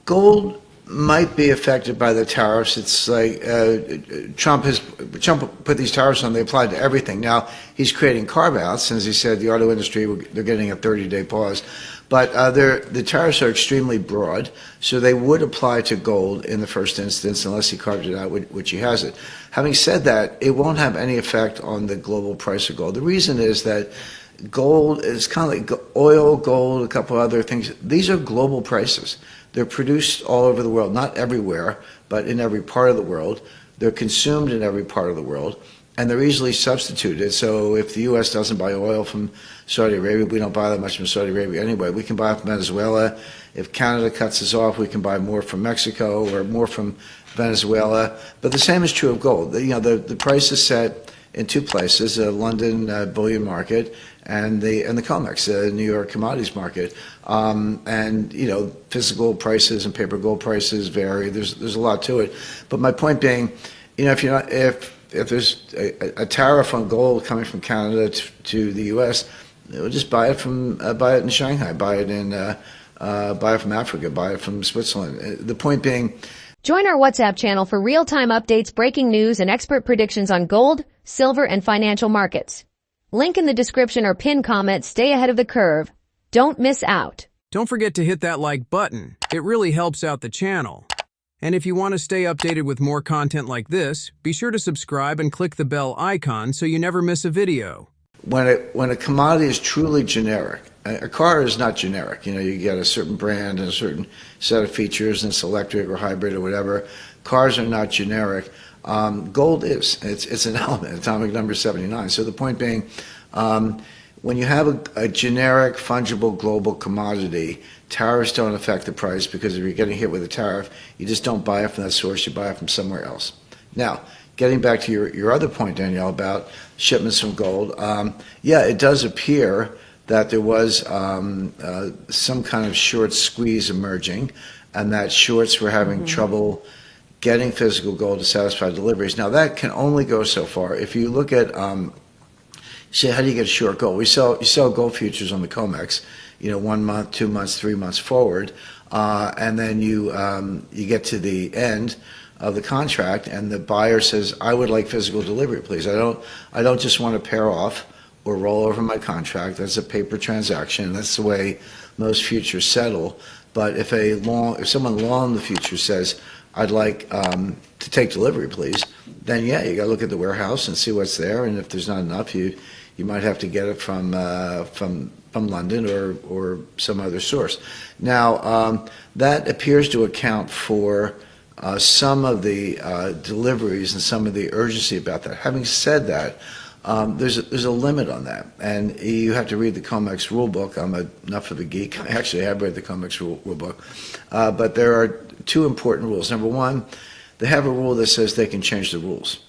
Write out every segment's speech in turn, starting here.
Gold might be affected by the tariffs. It's like Trump put these tariffs on. They applied to everything. Now he's creating carve-outs, as he said. The auto industry, they're getting a 30-day pause, but the tariffs are extremely broad, so they would apply to gold in the first instance, unless he carved it out, which he hasn't. Having said that, it won't have any effect on the global price of gold. The reason is that gold is kind of like oil, gold, a couple other things. These are global prices. They're produced all over the world, not everywhere, but in every part of the world. They're consumed in every part of the world, and they're easily substituted. So if the U.S. doesn't buy oil from Saudi Arabia, we don't buy that much from Saudi Arabia anyway. We can buy from Venezuela. If Canada cuts us off, we can buy more from Mexico or more from Venezuela. But the same is true of gold. The price is set in two places: the London Bullion market and the COMEX, the New York commodities market. And physical prices and paper gold prices vary. There's a lot to it. But my point being, if there's a tariff on gold coming from Canada to the U.S., we'll just buy it in Shanghai, buy it from Africa, buy it from Switzerland. The point being, join our WhatsApp channel for real-time updates, breaking news, and expert predictions on gold, silver, and financial markets. Link in the description or pinned comment. Stay ahead of the curve. Don't miss out. Don't forget to hit that like button. It really helps out the channel. And if you want to stay updated with more content like this, be sure to subscribe and click the bell icon so you never miss a video. When a commodity is truly generic, a car is not generic. You get a certain brand and a certain set of features, and it's electric or hybrid or whatever. Cars are not generic. Gold is. It's an element, atomic number 79. So the point being, when you have a generic, fungible global commodity, tariffs don't affect the price, because if you're getting hit with a tariff, you just don't buy it from that source, you buy it from somewhere else. Now, getting back to your other point, Danielle, about shipments from gold, yeah, it does appear that there was some kind of short squeeze emerging, and that shorts were having trouble getting physical gold to satisfy deliveries. Now, that can only go so far. If you look at, say, how do you get short gold? You sell gold futures on the COMEX, 1 month, 2 months, 3 months forward, and then you get to the end of the contract, and the buyer says, "I would like physical delivery, please. I don't just want to pair off or roll over my contract. That's a paper transaction. That's the way most futures settle. But if someone long the future says, I'd like to take delivery, please," then yeah, you got to look at the warehouse and see what's there, and if there's not enough, you might have to get it from London or some other source. Now, that appears to account for some of the deliveries and some of the urgency about that. Having said that, there's a limit on that, and you have to read the COMEX rule book. I'm enough of a geek. I actually have read the COMEX rule book, but there are two important rules. Number one, they have a rule that says they can change the rules.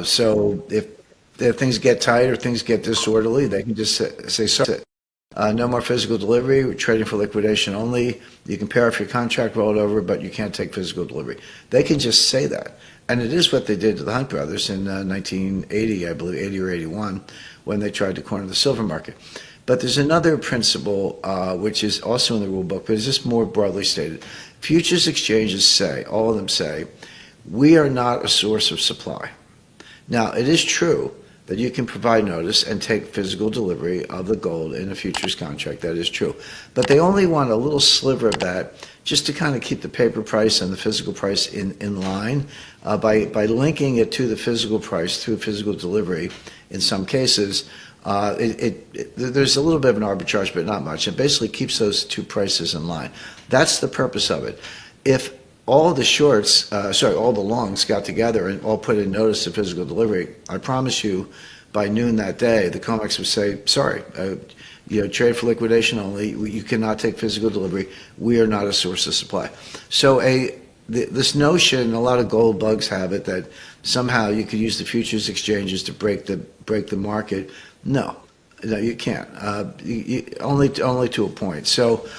So if things get tight or things get disorderly, they can just say sorry. No more physical delivery. We're trading for liquidation only. You can pair off your contract, roll it over, but you can't take physical delivery. They can just say that. And it is what they did to the Hunt brothers in 1980, I believe, 80 or 81, when they tried to corner the silver market. But there's another principle, which is also in the rule book, but it's just more broadly stated. Futures exchanges say, all of them say, we are not a source of supply. Now, it is true that you can provide notice and take physical delivery of the gold in a futures contract. That is true. But they only want a little sliver of that just to kind of keep the paper price and the physical price in line by linking it to the physical price through physical delivery. In some cases, there's a little bit of an arbitrage, but not much. It basically keeps those two prices in line. That's the purpose of it. If all the shorts, all the longs got together and all put in notice of physical delivery, I promise you, by noon that day, the COMEX would say, sorry, trade for liquidation only. You cannot take physical delivery. We are not a source of supply. So this notion, a lot of gold bugs have it, that somehow you could use the futures exchanges to break the market. No, you can't. Only to a point. So.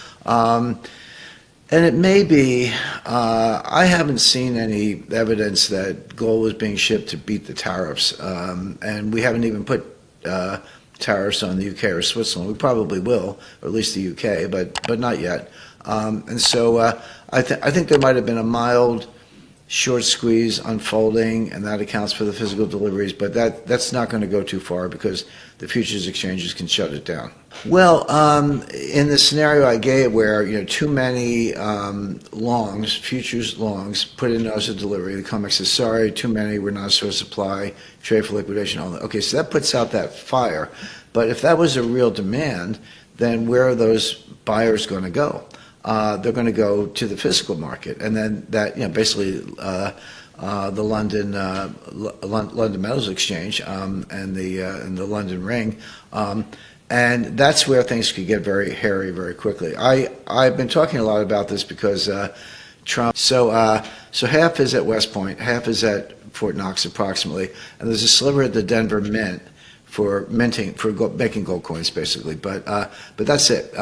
And it may be, I haven't seen any evidence that gold was being shipped to beat the tariffs. And we haven't even put tariffs on the UK or Switzerland. We probably will, or at least the UK, but not yet. And so I think there might have been a mild short squeeze unfolding, and that accounts for the physical deliveries, but that's not going to go too far because the futures exchanges can shut it down. Well, in the scenario I gave where, too many longs, futures longs, put in notice of delivery, the COMEX says, sorry, too many, we're not a source of supply, trade for liquidation, all that. Okay, so that puts out that fire. But if that was a real demand, then where are those buyers going to go? They're going to go to the physical market, and then that, basically the London Metals Exchange and the London Ring, and that's where things could get very hairy very quickly. I've been talking a lot about this because Trump. So half is at West Point, half is at Fort Knox approximately, and there's a sliver at the Denver Mint for making gold coins basically, but that's it.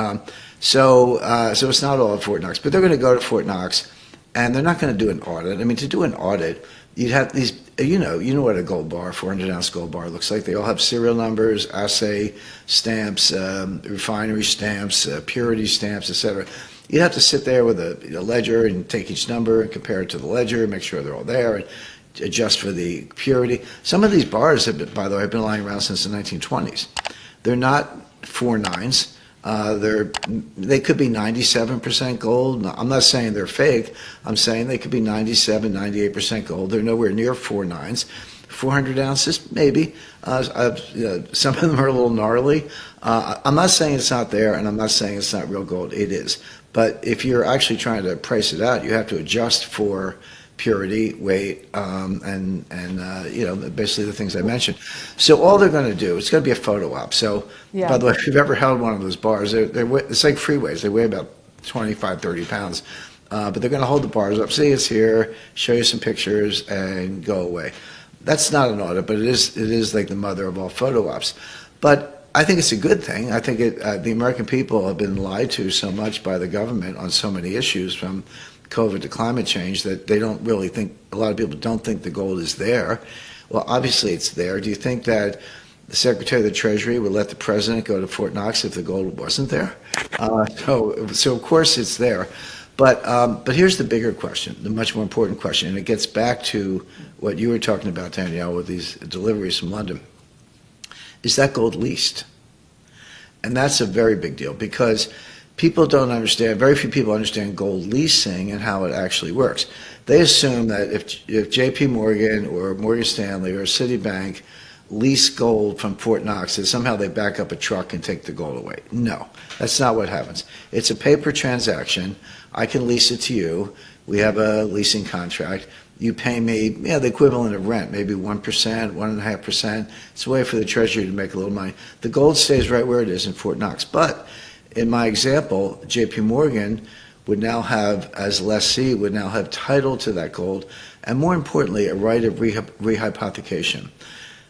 So it's not all at Fort Knox, but they're going to go to Fort Knox, and they're not going to do an audit. I mean, to do an audit, you'd have these, you know what a gold bar, 400-ounce gold bar looks like. They all have serial numbers, assay stamps, refinery stamps, purity stamps, etc. You'd have to sit there with a ledger and take each number and compare it to the ledger, make sure they're all there, and adjust for the purity. Some of these bars, by the way, have been lying around since the 1920s. They're not 4.9s. They could be 97% gold. I'm not saying they're fake. I'm saying they could be 97, 98% gold. They're nowhere near 4.9s. 400 ounces, maybe. Some of them are a little gnarly. I'm not saying it's not there, and I'm not saying it's not real gold. It is. But if you're actually trying to price it out, you have to adjust for purity, weight, and basically the things I mentioned. So all they're going to do, it's going to be a photo op. So, by the way, if you've ever held one of those bars, it's like freeways. They weigh about 25, 30 pounds. But they're going to hold the bars up, see it's here, show you some pictures, and go away. That's not an audit, but it is like the mother of all photo ops. But I think it's a good thing. I think the American people have been lied to so much by the government on so many issues, from COVID to climate change, that they don't really think, a lot of people don't think the gold is there. Well, obviously it's there. Do you think that the Secretary of the Treasury would let the president go to Fort Knox if the gold wasn't there? So of course it's there. But here's the bigger question, the much more important question, and it gets back to what you were talking about, Danielle, with these deliveries from London. Is that gold leased? And that's a very big deal, because people don't understand, very few people understand gold leasing and how it actually works. They assume that if JP Morgan or Morgan Stanley or Citibank lease gold from Fort Knox, that somehow they back up a truck and take the gold away. No, that's not what happens. It's a paper transaction. I can lease it to you. We have a leasing contract. You pay me, the equivalent of rent, maybe 1%, 1.5%. It's a way for the Treasury to make a little money. The gold stays right where it is in Fort Knox. But in my example, JP Morgan would now have, as lessee, would now have title to that gold, and more importantly, a right of rehypothecation.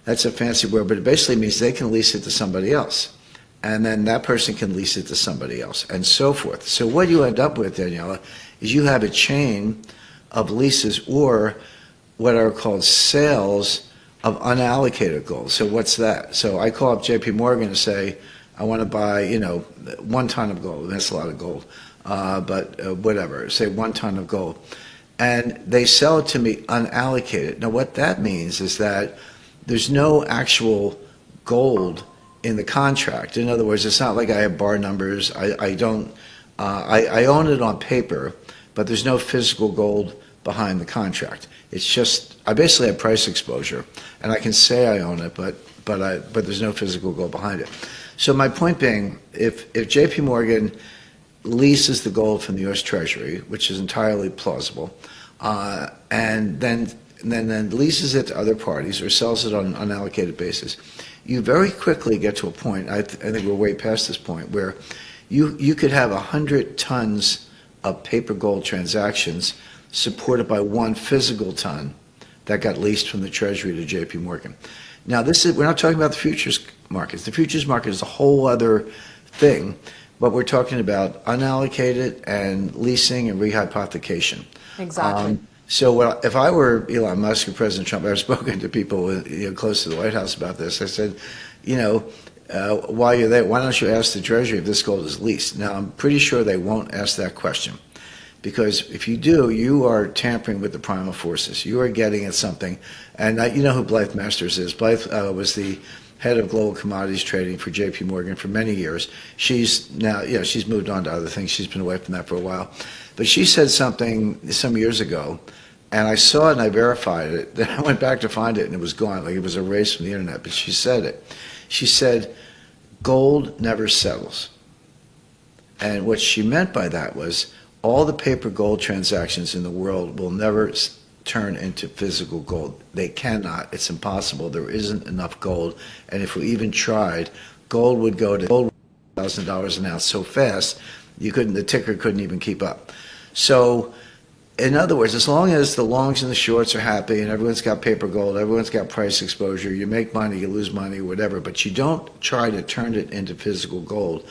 That's a fancy word, but it basically means they can lease it to somebody else, and then that person can lease it to somebody else, and so forth. So what you end up with, Daniela, is you have a chain of leases, or what are called sales of unallocated gold. So what's that? So I call up JP Morgan and say, I want to buy, 1 ton of gold. That's a lot of gold, but whatever, say 1 ton of gold. And they sell it to me unallocated. Now what that means is that there's no actual gold in the contract. In other words, it's not like I have bar numbers. I own it on paper, but there's no physical gold behind the contract. It's just, I basically have price exposure, and I can say I own it, but there's no physical gold behind it. So my point being, if JP Morgan leases the gold from the U.S. Treasury, which is entirely plausible, and then leases it to other parties or sells it on an unallocated basis, you very quickly get to a point, I think we're way past this point, where you could have 100 tons of paper gold transactions supported by 1 physical ton that got leased from the Treasury to JP Morgan. Now we're not talking about the futures markets. The futures market is a whole other thing, but we're talking about unallocated and leasing and rehypothecation. Exactly. So if I were Elon Musk or President Trump, I've spoken to people close to the White House about this. I said, while you're there, why don't you ask the Treasury if this gold is leased? Now, I'm pretty sure they won't ask that question, because if you do, you are tampering with the primal forces. You are getting at something, and you know who Blythe Masters is. Blythe was the head of global commodities trading for J.P. Morgan for many years. She's now, she's moved on to other things. She's been away from that for a while. But she said something some years ago, and I saw it and I verified it. Then I went back to find it and it was gone, like it was erased from the internet. But she said it. She said, gold never settles. And what she meant by that was all the paper gold transactions in the world will never turn into physical gold. They cannot. It's impossible. There isn't enough gold. And if we even tried, gold would go to $1,000 an ounce so fast, the ticker couldn't even keep up. So, in other words, as long as the longs and the shorts are happy and everyone's got paper gold, everyone's got price exposure, you make money, you lose money, whatever, but you don't try to turn it into physical gold,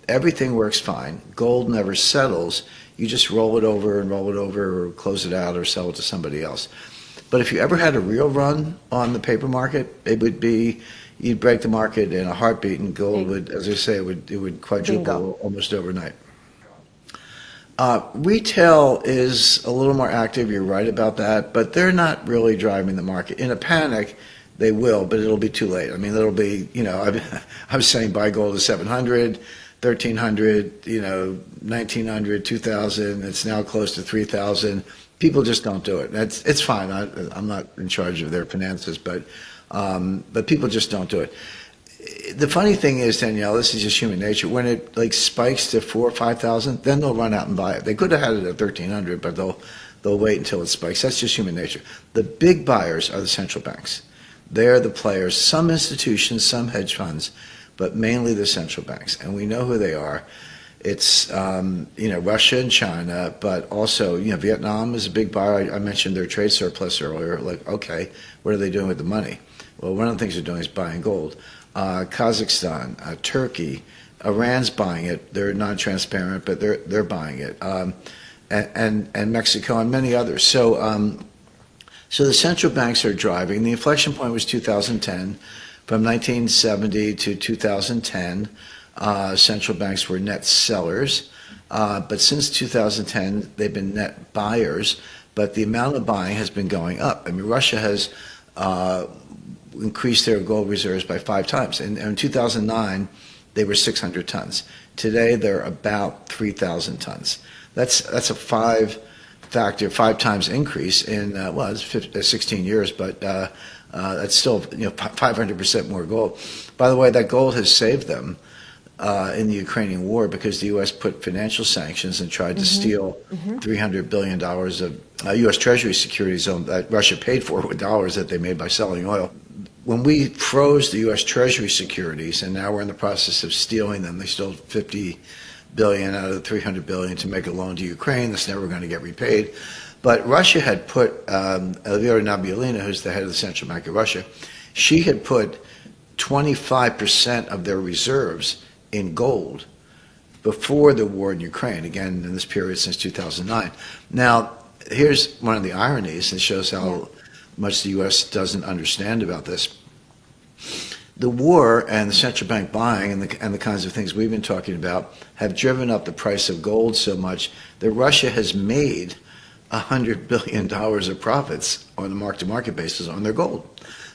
everything works fine. Gold never settles. You just roll it over and roll it over or close it out or sell it to somebody else. But if you ever had a real run on the paper market, it would be, you'd break the market in a heartbeat and gold would, as I say, it would quadruple almost overnight. Retail is a little more active, you're right about that, but they're not really driving the market. In a panic, they will, but it'll be too late. I mean, it'll be, I was saying buy gold at 700, 1,300, 1,900, 2,000, it's now close to 3,000. People just don't do it. It's fine, I'm not in charge of their finances, but people just don't do it. The funny thing is, Danielle, this is just human nature. When it like spikes to 4,000 or 5,000, then they'll run out and buy it. They could have had it at 1,300, but they'll wait until it spikes. That's just human nature. The big buyers are the central banks. They're the players. Some institutions, some hedge funds, but mainly the central banks. And we know who they are. It's Russia and China, but also Vietnam is a big buyer. I mentioned their trade surplus earlier. Like, okay, what are they doing with the money? Well, one of the things they're doing is buying gold. Kazakhstan, Turkey, Iran's buying it. They're non-transparent, but they're buying it, and Mexico and many others. So the central banks are driving. The inflection point was 2010. From 1970 to 2010, central banks were net sellers, but since 2010, they've been net buyers. But the amount of buying has been going up. I mean, Russia has increased their gold reserves by 5 times. And in 2009, they were 600 tons. Today, they're about 3,000 tons. That's a 5 times increase in, it's 16 years, but that's still 500% more gold. By the way, that gold has saved them in the Ukrainian war because the U.S. put financial sanctions and tried to steal $300 billion of U.S. Treasury securities that Russia paid for with dollars that they made by selling oil. When we froze the U.S. Treasury securities, and now we're in the process of stealing them, they stole $50 billion out of the $300 billion to make a loan to Ukraine. That's never going to get repaid. But Russia had put, Elvira Nabiullina, who's the head of the Central Bank of Russia, she had put 25% of their reserves in gold before the war in Ukraine, again, in this period since 2009. Now, here's one of the ironies that shows how much the U.S. doesn't understand about this. The war and the central bank buying and the kinds of things we've been talking about have driven up the price of gold so much that Russia has made $100 billion of profits on a mark-to-market basis on their gold.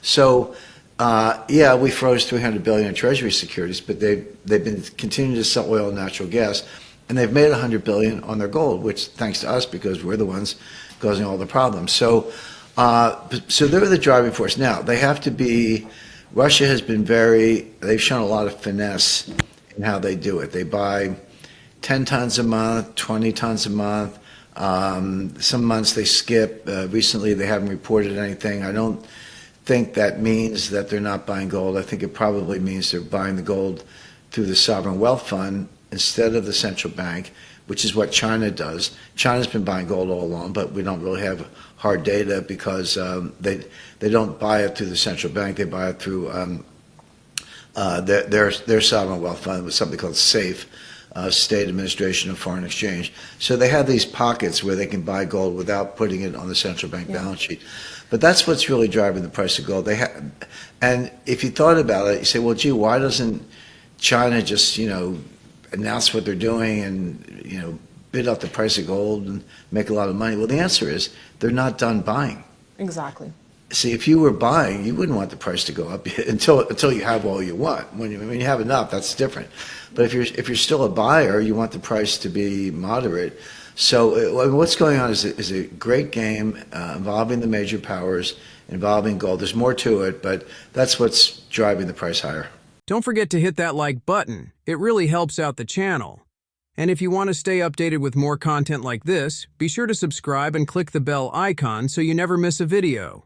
So, we froze $300 billion in Treasury securities, but they've been continuing to sell oil and natural gas, and they've made $100 billion on their gold, which thanks to us because we're the ones causing all the problems. So they're the driving force. Now, they have to be, Russia has been they've shown a lot of finesse in how they do it. They buy 10 tons a month, 20 tons a month. Some months they skip. Recently, they haven't reported anything. I don't think that means that they're not buying gold. I think it probably means they're buying the gold through the sovereign wealth fund instead of the central bank, which is what China does. China's been buying gold all along, but we don't really have hard data because they don't buy it through the central bank. They buy it through their sovereign wealth fund with something called SAFE, State Administration of Foreign Exchange. So they have these pockets where they can buy gold without putting it on the central bank balance sheet. But that's what's really driving the price of gold. And if you thought about it, you say, well, gee, why doesn't China just, announce what they're doing and, bid up the price of gold and make a lot of money? Well, the answer is they're not done buying. Exactly. See, if you were buying, you wouldn't want the price to go up until you have all you want. When you have enough, that's different. But if you're still a buyer, you want the price to be moderate. So what's going on is a great game involving the major powers, involving gold. There's more to it, but that's what's driving the price higher. Don't forget to hit that like button. It really helps out the channel. And if you want to stay updated with more content like this, be sure to subscribe and click the bell icon so you never miss a video.